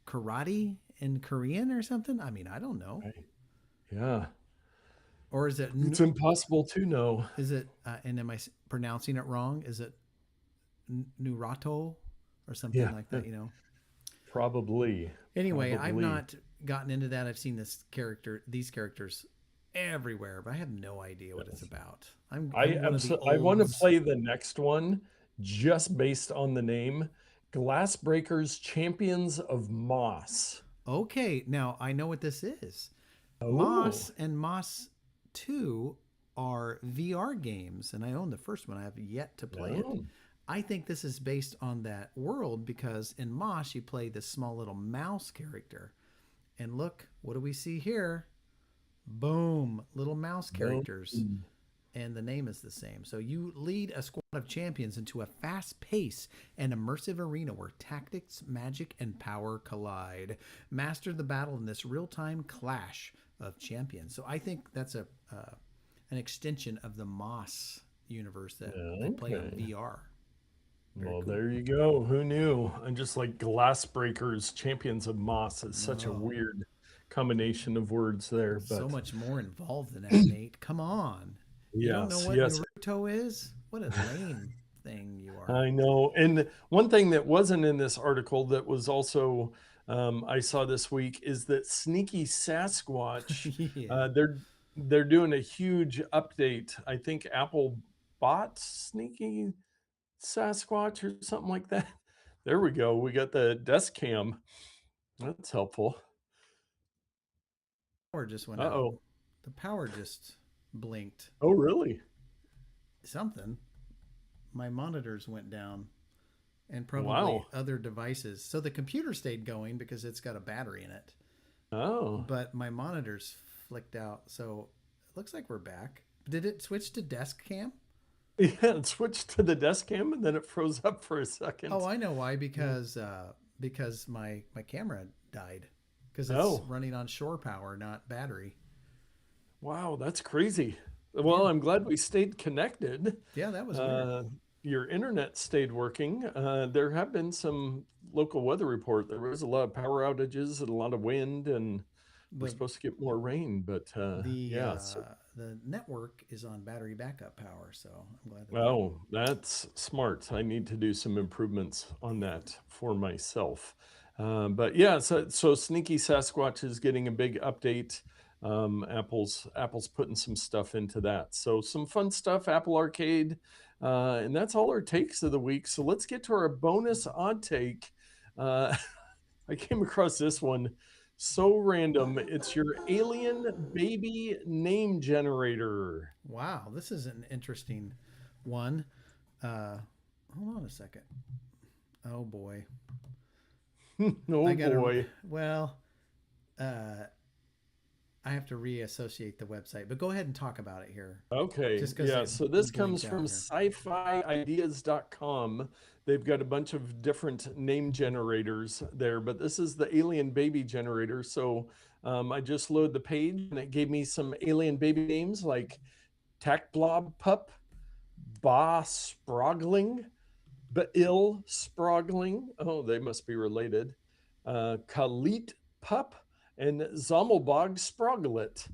karate in Korean or something? I mean, I don't know. Right. Yeah, Or is it, it's impossible to know. and am I pronouncing it wrong? Is it Nurato or something Yeah, like that? probably, Anyway, I've probably. not gotten into that. I've seen these characters everywhere, but I have no idea what it's Yes. about. I'm one of the I want to olds. play the next one just based on the name, Glassbreakers Champions of Moss. Okay, now I know what this is. Oh, Moss and Moss 2 are VR games, and I own the first one. I have yet to play it. no. I think this is based on that world because in Moss, you play this small little mouse character. And look, what do we see here? Boom, little mouse No. characters. And the name is the same. So you lead a squad of champions into a fast paced and immersive arena where tactics, magic, and power collide. Master the battle in this real time clash of champions. So I think that's an extension of the Moss universe that they play on Okay. VR. Very Well, cool. there you go. Who knew? And just like Glass Breakers, Champions of Moss is such a No, weird combination of words there. so But much more involved than that, Nate. Come on. You don't know yes, what yes, Naruto is? What a lame thing you are. I know. And one thing that wasn't in this article that was also I saw this week is that Sneaky Sasquatch, Yeah. they're doing a huge update. I think Apple bought Sneaky Sasquatch or something like that. There we go. We got the desk cam. That's helpful. Power just went out. Uh-oh. The power just blinked. Oh, really? Something. My monitors went down and probably Wow. other devices. So the computer stayed going because it's got a battery in it. Oh. But my monitors flicked out. So it looks like we're back. Did it switch to desk cam? Yeah, it switched to the desk cam and then it froze up for a Oh, second. I know why. Yeah. Because my camera died because it's Oh, running on shore power, not battery. wow, that's crazy. Well, Yeah, I'm glad we stayed connected. yeah, that was weird. Uh, your internet stayed working. There have been some local weather report. There was a lot of power outages and a lot of wind, and we're The supposed to get more rain. But the yeah, so uh, the network is on battery backup power, so I'm glad that that. oh, that's smart. I need to do some improvements on that for myself. But yeah, so Sneaky Sasquatch is getting a big update. Apple's putting some stuff into that. So some fun stuff, Apple Arcade, and that's all our takes of the week. So let's get to our bonus odd take. Uh, I came across this one so random. It's your alien baby name generator. Wow, this is an interesting one. Uh, Hold on a second. Oh boy, Oh I gotta. boy. Well, uh, I have to reassociate the website, but go ahead and talk about it here, Okay, just because yeah. it So this comes blinked out from here. sci-fi ideas.com. They've got a bunch of different name generators there, but this is the alien baby generator. So I just load the page and it gave me some alien baby names like Tack Blob Pup, Ba Sprogling, Bail Sprogling. Oh, they must be related. Kalit Pup and Zommelbog Sproglet.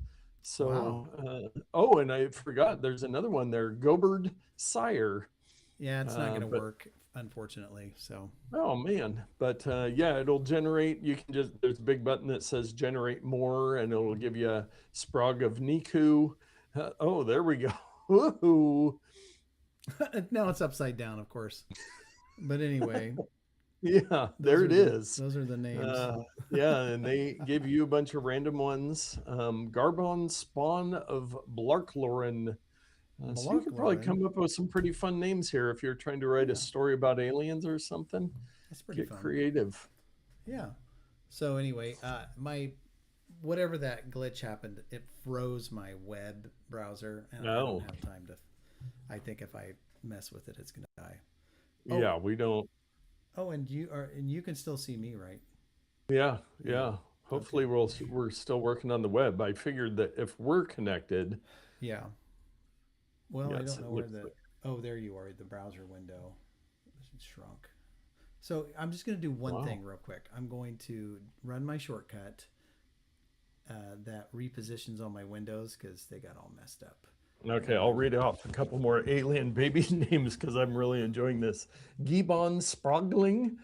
Wow. So, oh, and I forgot there's another one there, Goberd Sire. Yeah, it's not gonna But work, unfortunately. So oh man, but yeah, it'll generate. You can just there's a big button that says generate more, and it'll give you a Sprog of Niku. Oh, there we go. Woohoo. now it's upside down, of course. But anyway, Yeah, those there it are the is. those are the names. Uh, yeah, and they give you a bunch of random ones. Garbon Spawn of Blarklorin. So you Malak could probably Lauren. come up with some pretty fun names here if you're trying to write a Yeah, story about aliens or something. that's pretty Get fun. creative. Yeah. So anyway, my whatever that glitch happened, it froze my web browser, and I don't No, have time to. I think if I mess with it, it's gonna die. Oh, yeah, we don't. and you can still see me, right? Yeah, Yeah. yeah. Okay. Hopefully we're still working on the web. I figured that if we're connected, Yeah. Well, I yes, don't know it where looks the. like Oh, there you are. The browser window shrunk. So I'm just gonna do one wow. thing real quick. I'm going to run my shortcut that repositions all my windows because they got all messed up. Okay, I'll And read off a couple more alien baby names because I'm really enjoying this. Gibbon Sprogling,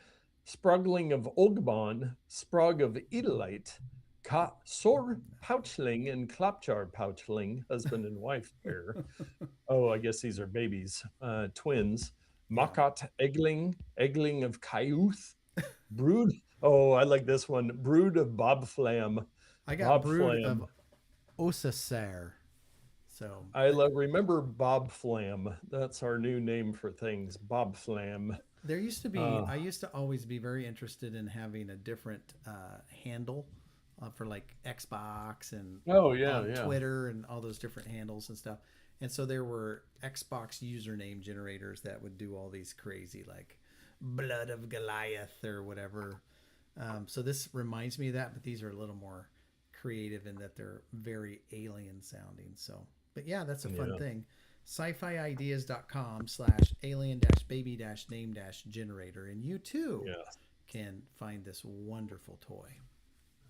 Sprogling of Ogbon, Sprog of Edelite, Ka Sor Pouchling and Klapjar Pouchling, husband and wife pair. Oh, I guess these are babies, twins. yeah, Makat Egling, Egling of Kayuth, Brood Oh, I like this one. Brood of Bob Flam. I got Bob brood Flam. of Osacer. So Remember Bob Flam. That's our new name for things. Bob Flam. there used to be, Uh, I used to always be very interested in having a different handle for like Xbox and oh yeah, on yeah. Twitter and all those different handles and stuff. And so there were Xbox username generators that would do all these crazy, like Blood of Goliath or whatever. So this reminds me of that, but these are a little more creative in that they're very alien sounding. So, but yeah, that's a fun Yeah. thing. sci-fi ideas.com/alien baby name generator. And you too Yeah. can find this wonderful toy.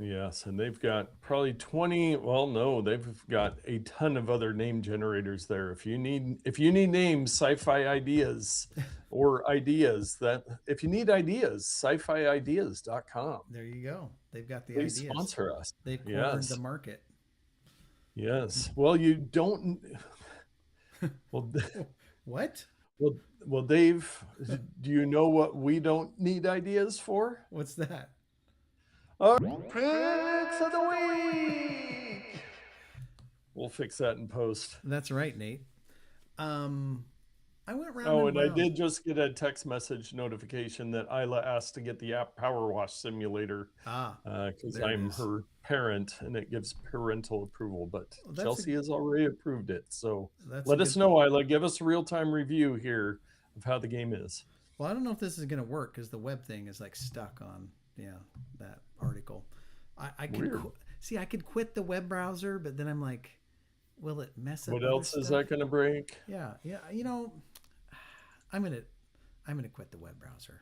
Yes, and they've got probably 20, well no, they've got a ton of other name generators there. If you need names, sci-fi ideas or ideas that if you need ideas, sci-fi ideas.com. There you go. They've got the Please ideas. sponsor us. They've cornered the Yes. market. Yes. Well, you don't well What? well well Dave, do you know what we don't need ideas for? What's that? Our picks of the week. We'll fix that in post. That's right, Nate. Um, I went round Oh, and and I round. did just get a text message notification that Isla asked to get the app PowerWash Simulator Ah, because there it I'm is. her parent and it gives parental approval. But Well, Chelsea has already approved it. So that's a let us good. know, Isla. Give us a real time review here of how the game is. Well, I don't know if this is going to work because the web thing is like stuck on that article. I could Weird. see I could quit the web browser, but then I'm like, will it mess up What other else is stuff? that going to break? Yeah, yeah. I'm gonna quit the web browser.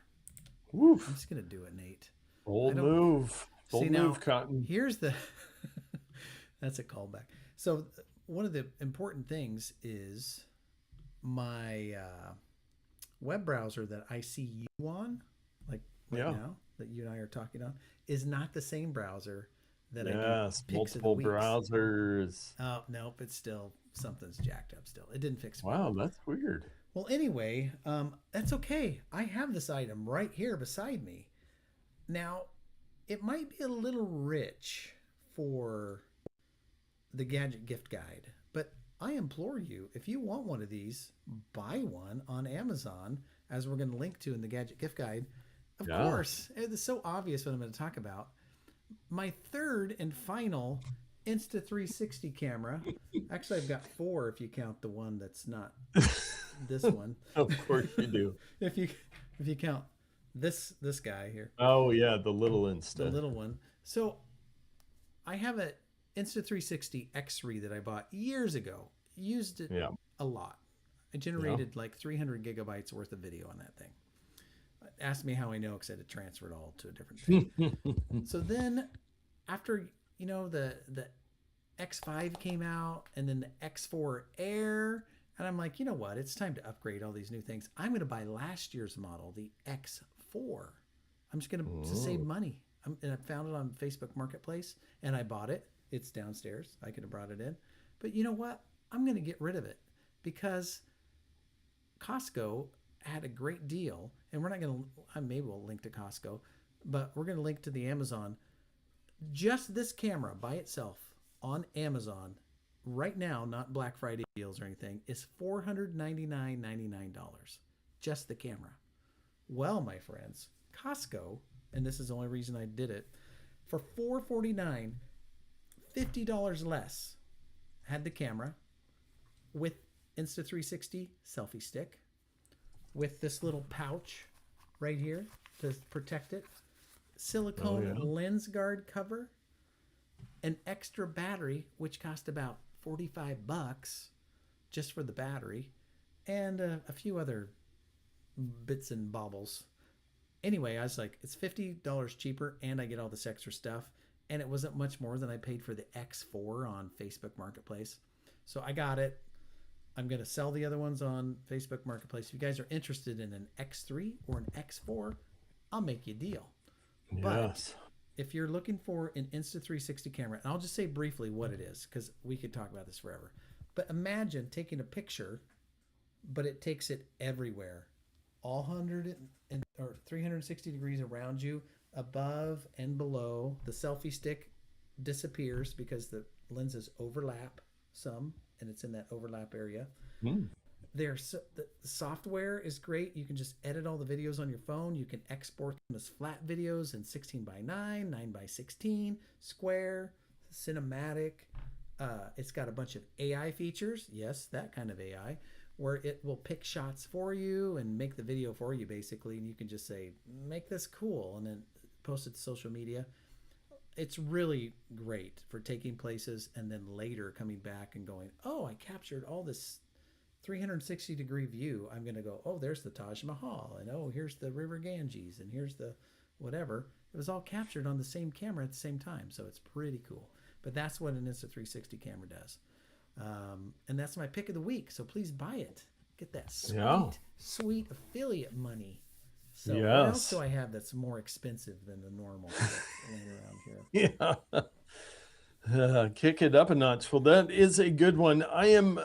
I'm Woof. just gonna do it, Nate. I Bold don't move. see Bold now. move, Cotton. Here's the that's a callback. So one of the important things is my web browser that I see you on, like right Yeah. now that you and I are talking on, is not the same browser that I do Yes. picks of the Multiple weeks. browsers. Oh nope, it's still something's jacked up. Still, it didn't fix. Wow, that's weird. Well, anyway, that's okay. I have this item right here beside me. Now, it might be a little rich for the gadget gift guide, but I implore you, if you want one of these, buy one on Amazon, as we're going to link to in the gadget gift guide. Of Yeah. course, it's so obvious what I'm going to talk about. My third and final Insta360 camera. Actually, I've got four if you count the one that's not this one. Of course you do. if you if you count this guy here, Oh yeah, the little the Insta. little one. So I have a Insta360 X3 that I bought years ago. Used it Yeah. a lot. I Yeah. generated like 300 gigabytes worth of video on that thing. Ask me how I know because I had to transfer it all to a different thing. So then, after the X5 came out, and then the X4 Air, and I'm like, you know what? It's time to upgrade all these new things. I'm going to buy last year's model, the X4. I'm just going to save Oh, money. And I found it on Facebook Marketplace, and I bought it. It's downstairs. I could have brought it in, but you know what? I'm going to get rid of it because Costco had a great deal, and we're not going to. Maybe we'll link to Costco, but we're going to link to the Amazon. Just this camera by itself on Amazon right now, not Black Friday deals or anything, is $499.99. Just the camera. Well, my friends, Costco, and this is the only reason I did it, for $449, $50 less, had the camera with Insta360 selfie stick, with this little pouch right here to protect it, oh silicone yeah. lens guard cover, an extra battery, which cost about $45 just for the battery, and a few other bits and baubles. Anyway, I was like, it's $50 cheaper, and I get all this extra stuff. And it wasn't much more than I paid for the X4 on Facebook Marketplace. So I got it. I'm going to sell the other ones on Facebook Marketplace. If you guys are interested in an X3 or an X4, I'll make you a deal. But Yes. if you're looking for an Insta360 camera, and I'll just say briefly what it is because we could talk about this forever. But imagine taking a picture, but it takes it everywhere, all 100 or 360 degrees around you, above and below. The selfie stick disappears because the lenses overlap some, and it's in that overlap area. Hmm. The software is great. You can just edit all the videos on your phone. You can export them as flat videos in 16 by 9, 9 by 16, square, cinematic. It's got a bunch of AI features. Yes, that kind of AI, where it will pick shots for you and make the video for you, basically. And you can just say, make this cool, and then post it to social media. It's really great for taking places and then later coming back and going, oh, I captured all this 360-degree view. I'm going to go, oh, there's the Taj Mahal, and oh, here's the River Ganges, and here's the whatever. It was all captured on the same camera at the same time, so it's pretty cool. But that's what an Insta360 camera does. And that's my pick of the week, so please buy it. Get that sweet, Yeah. sweet affiliate money. So what else do Yes. I have that's more expensive than the normal stuff laying around here? Yeah. Kick it up a notch. Well, that is a good one. I am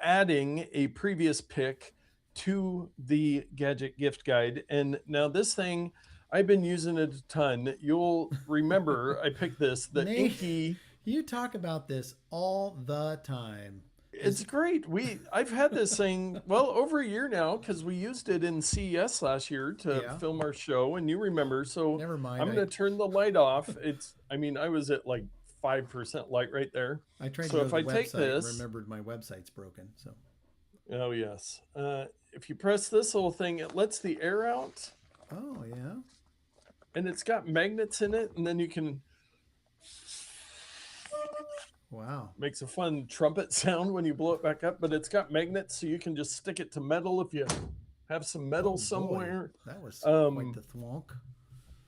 adding a previous pick to the gadget gift guide. And now this thing, I've been using it a ton. You'll remember I picked this, the Nate, INKEE. you talk about this all the time. It's Is great. I've had this thing well over a year now because we used it in CES last year to Yeah. film our show, and you remember. So Never mind. I'm I going to turn the light off. I was at like 5% light right there. I tried to So go if to the I take website and this, remembered my website's broken. So oh yes, if you press this little thing, it lets the air out, oh yeah. and it's got magnets in it, and then you can Wow. makes a fun trumpet sound when you blow it back up. But it's got magnets, so you can just stick it to metal if you have some Oh metal boy. somewhere. That was quite Um, the thwonk.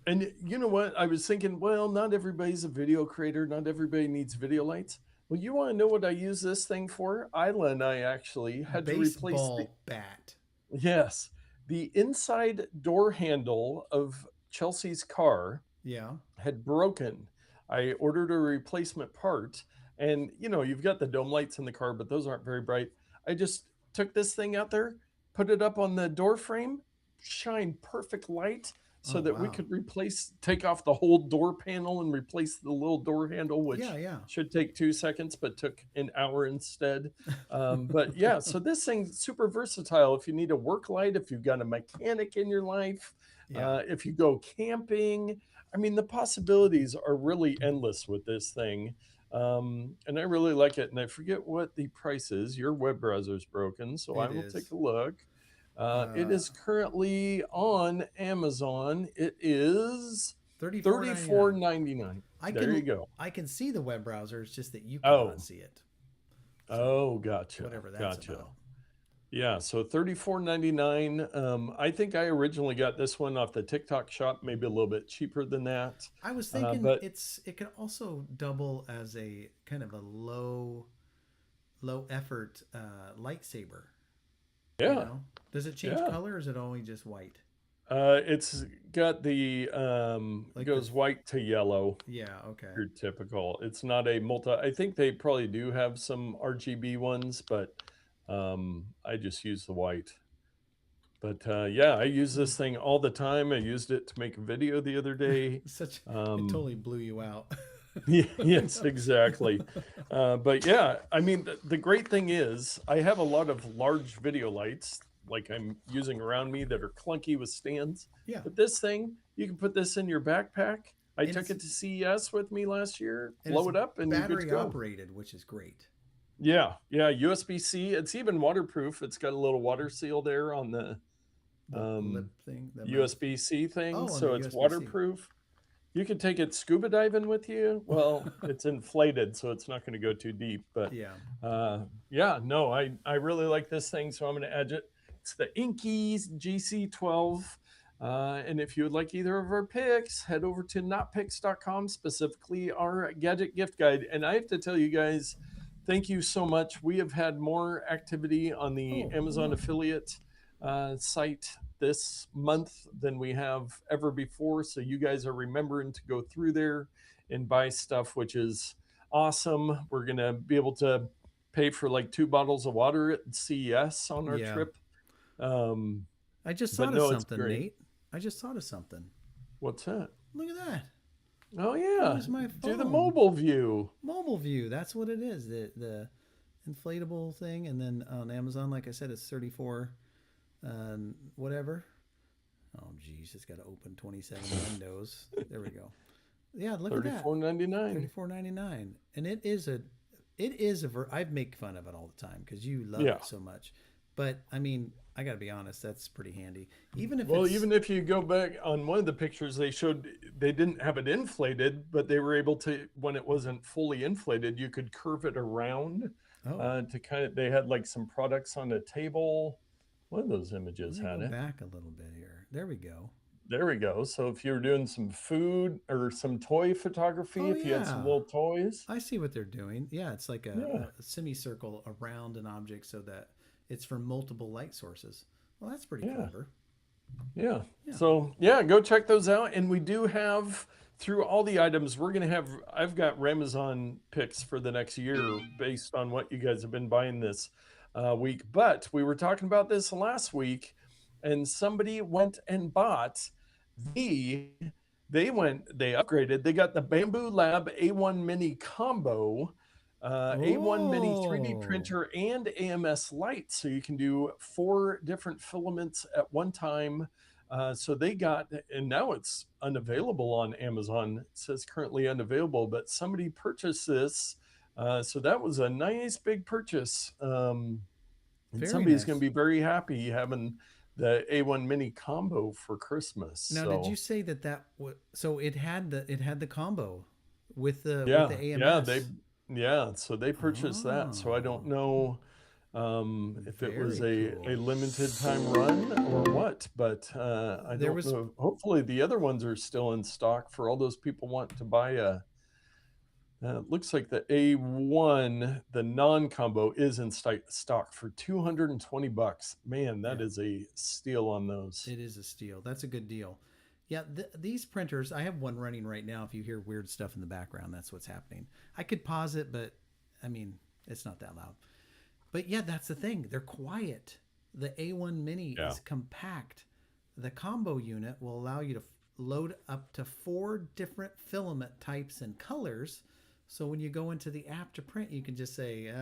And you know what? I was thinking, well, not everybody's a video creator. Not everybody needs video lights. Well, you want to know what I use this thing for? Isla and I actually had to replace the, Baseball bat. yes, the inside door handle of Chelsea's car Yeah. had broken. I ordered a replacement part, and you've got the dome lights in the car, but those aren't very bright. I just took this thing out there, put it up on the door frame, shine perfect light so Oh that we wow. could take off the whole door panel and replace the little door handle, Yeah, which yeah. should take 2 seconds, but took an hour instead. But yeah, so this thing's super versatile. If you need a work light, if you've got a mechanic in your life, Yeah. if you go camping, I mean, the possibilities are really endless with this thing. And I really like it. And I forget what the price is. Your web browser's broken, so I It will take is. a look. It Uh is currently on Amazon. It is 34.99. 34.99. I There you can go. I can see the web browser, it's just that you cannot Oh, see it. So oh, gotcha, whatever that's gotcha. about. Yeah, so 34.99. I think I originally got this one off the TikTok shop, maybe a little bit cheaper than that. I was thinking But it could also double as a kind of a low effort lightsaber. You yeah, know, does it change yeah. color or is it only just white? It's got the Like the goes white to yellow. yeah, okay. Your typical. It's not a multi. I think they probably do have some RGB ones, but I just use the white. But yeah, I use Hmm. this thing all the time. I used it to make a video the other day. Such it Um, totally blew you out. yes, exactly. But yeah, I mean, the great thing is I have a lot of large video lights like I'm using around me that are clunky with stands. Yeah, But this thing, you can put this in your backpack. I and took it's it to CES with me last year, and it's blow it up, and you're good to battery go. operated, which is great. Yeah, yeah, USB-C. It's even waterproof. It's got a little water seal there on the The lip um, thing, the mouth. USB-C thing, Oh, on the so it's USB-C. waterproof. You can take it scuba diving with you. Well, it's inflated, so it's not going to go too deep. But Yeah. yeah, no, I really like this thing, so I'm going to add it. It's the INKEE GC12. And if you would like either of our picks, head over to notpicks.com, specifically our gadget gift guide. And I have to tell you guys, thank you so much. We have had more activity on the Oh, Amazon cool. affiliate site this month than we have ever before. So you guys are remembering to go through there and buy stuff, which is awesome. We're going to be able to pay for like 2 bottles of water at CES on our Yeah. trip. Um, I just but thought of no, it's something, great. Nate. I just thought of something. What's that? Look at that. Oh yeah, There's my do the phone. mobile view. Mobile view. That's what it is. The inflatable thing, and then on Amazon, like I said, it's 34, whatever. Oh geez, it's got to open 27 windows. There we go. Yeah, look at that. 34.99. 34.99, and it is a. I make fun of it all the time because you love Yeah. it so much. But I mean, I got to be honest, that's pretty handy. Even if Well, it's even if you go back on one of the pictures, they showed they didn't have it inflated, but they were able to, when it wasn't fully inflated, you could curve it around oh, to kind of, they had like some products on a table. One of those images let me had go it. back a little bit here. There we go. There we go. So if you're doing some food or some toy photography, Oh if you had some yeah, little toys, I see what they're doing. Yeah, it's like yeah, a semicircle around an object so that it's from multiple light sources. Well, that's pretty yeah. clever. Yeah. Yeah. So yeah, go check those out. And we do have through all the items, we're gonna have I've got Ramazan picks for the next year based on what you guys have been buying this week. But we were talking about this last week, and somebody went and bought the they upgraded. They got the Bamboo Lab A1 Mini combo, A1 Mini 3D Oh, printer and AMS light, so you can do 4 different filaments at one time. So they got, and now it's unavailable on Amazon. It says currently unavailable, but somebody purchased this. So that was a nice big purchase. And very somebody's going nice. to be very happy having the A1 Mini combo for Christmas. Now, did you So say so it had the combo with yeah, the yeah, AMS? so they purchased that. So I don't Oh, know if it was very a cool. limited time run or what, but I There don't was know. Hopefully the other ones are still in stock for all those people want to buy a. It looks like the A1, the non-combo, is in stock for $220. Man, that yeah, is a steal on those. it is a steal. That's a good deal. Yeah, these printers, I have one running right now. If you hear weird stuff in the background, that's what's happening. I could pause it, but I mean, it's not that loud. But yeah, that's the thing. They're quiet. The A1 Mini Yeah. is compact. The combo unit will allow you to load up to 4 different filament types and colors. So when you go into the app to print, you can just say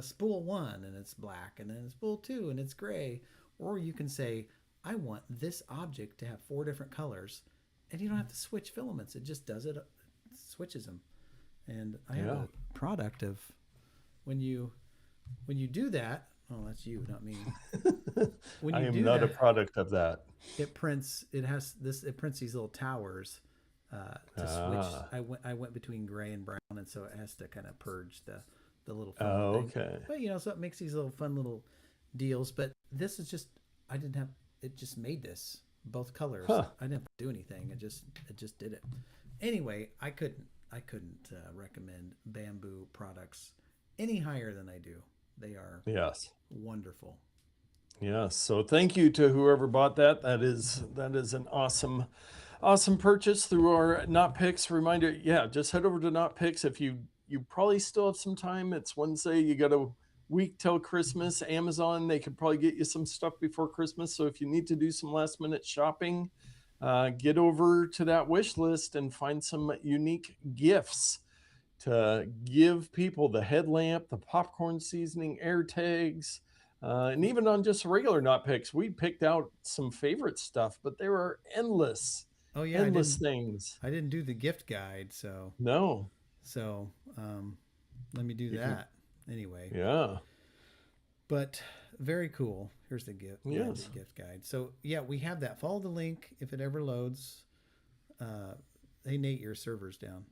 spool 1 and it's black, and then spool 2 and it's gray. Or you can say, I want this object to have 4 different colors. And you don't have to switch filaments. It just does it, switches them. And I have Yeah. a product of when you do that. Oh, that's you, not me. When I you am do not a that, product of that. it prints. It prints these little towers to switch. Ah. I went between gray and brown, and so it has to kind of purge the little filament Oh, thing. okay. But so it makes these little fun little deals. But this is just I didn't have it. Just made this both colors. Huh. I didn't do anything. It just did it. Anyway, I couldn't recommend bamboo products any higher than I do. They are Yes. wonderful. Yes. So thank you to whoever bought that. That is an awesome purchase through our Not Picks. Reminder, yeah, just head over to Not Picks if you probably still have some time. It's Wednesday. You got a week till Christmas. Amazon, they could probably get you some stuff before Christmas. So if you need to do some last minute shopping, get over to that wish list and find some unique gifts to give people: the headlamp, the popcorn seasoning, air tags, and even on just regular Not Picks, we picked out some favorite stuff, but there are Oh yeah, I endless didn't things. I didn't do the gift guide, so No, so um, let me do you can, that anyway. yeah, But very cool. Here's the yes. gift guide. So yeah, we have that. Follow the link if it ever loads. Uh, hey Nate, your server's down.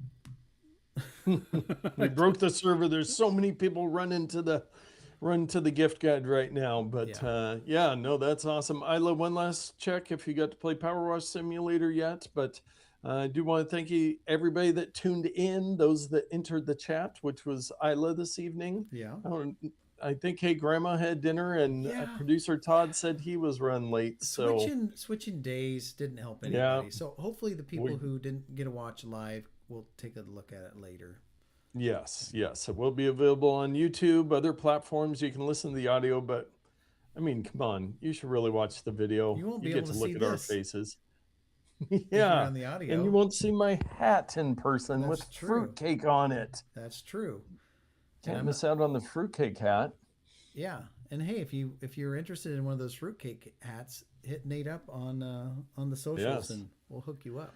We broke the server. There's so many people run to the gift guide right now. But Yeah. yeah, no, that's awesome. Isla, one last check if you got to play PowerWash Simulator yet. But I do want to thank you, everybody that tuned in, those that entered the chat, which was Isla this evening. Yeah. I think, hey, Grandma had dinner, and Yeah. producer Todd said he was run late. So Switching days didn't help yeah, anybody. So hopefully the people we who didn't get to watch live will take a look at it later. yes, it will be available on YouTube, other platforms. You can listen to the audio, but I mean, come on, you should really watch the video. You won't You be get able to to look see at our this. faces. if you're Yeah, on the audio. and you won't see my hat in person with That's true. fruitcake on it. That's true. And Can't I'm miss out on the fruitcake hat. yeah. And hey, if you're interested in one of those fruitcake hats, hit Nate up on the socials, Yes. and we'll hook you up.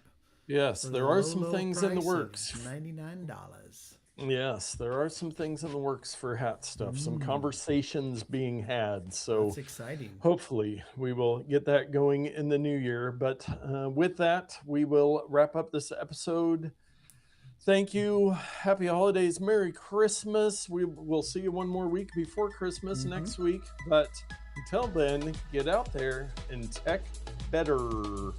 Yes, For there the are low, some low things in the price of works. $99. Yes, there are some things in the works for hat stuff, some conversations being had. So That's exciting. hopefully we will get that going in the new year. But with that, we will wrap up this episode. Thank you. Happy holidays. Merry Christmas. We will see you one more week before Christmas next week. But until then, get out there and tech better.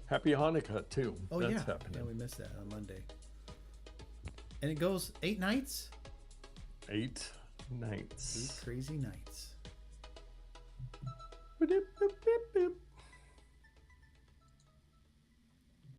Happy Hanukkah, too. Oh, That's yeah. happening. Yeah, we missed that on Monday. And it goes 8 nights? 8 nights. 8 crazy nights. Boop, boop, boop, boop.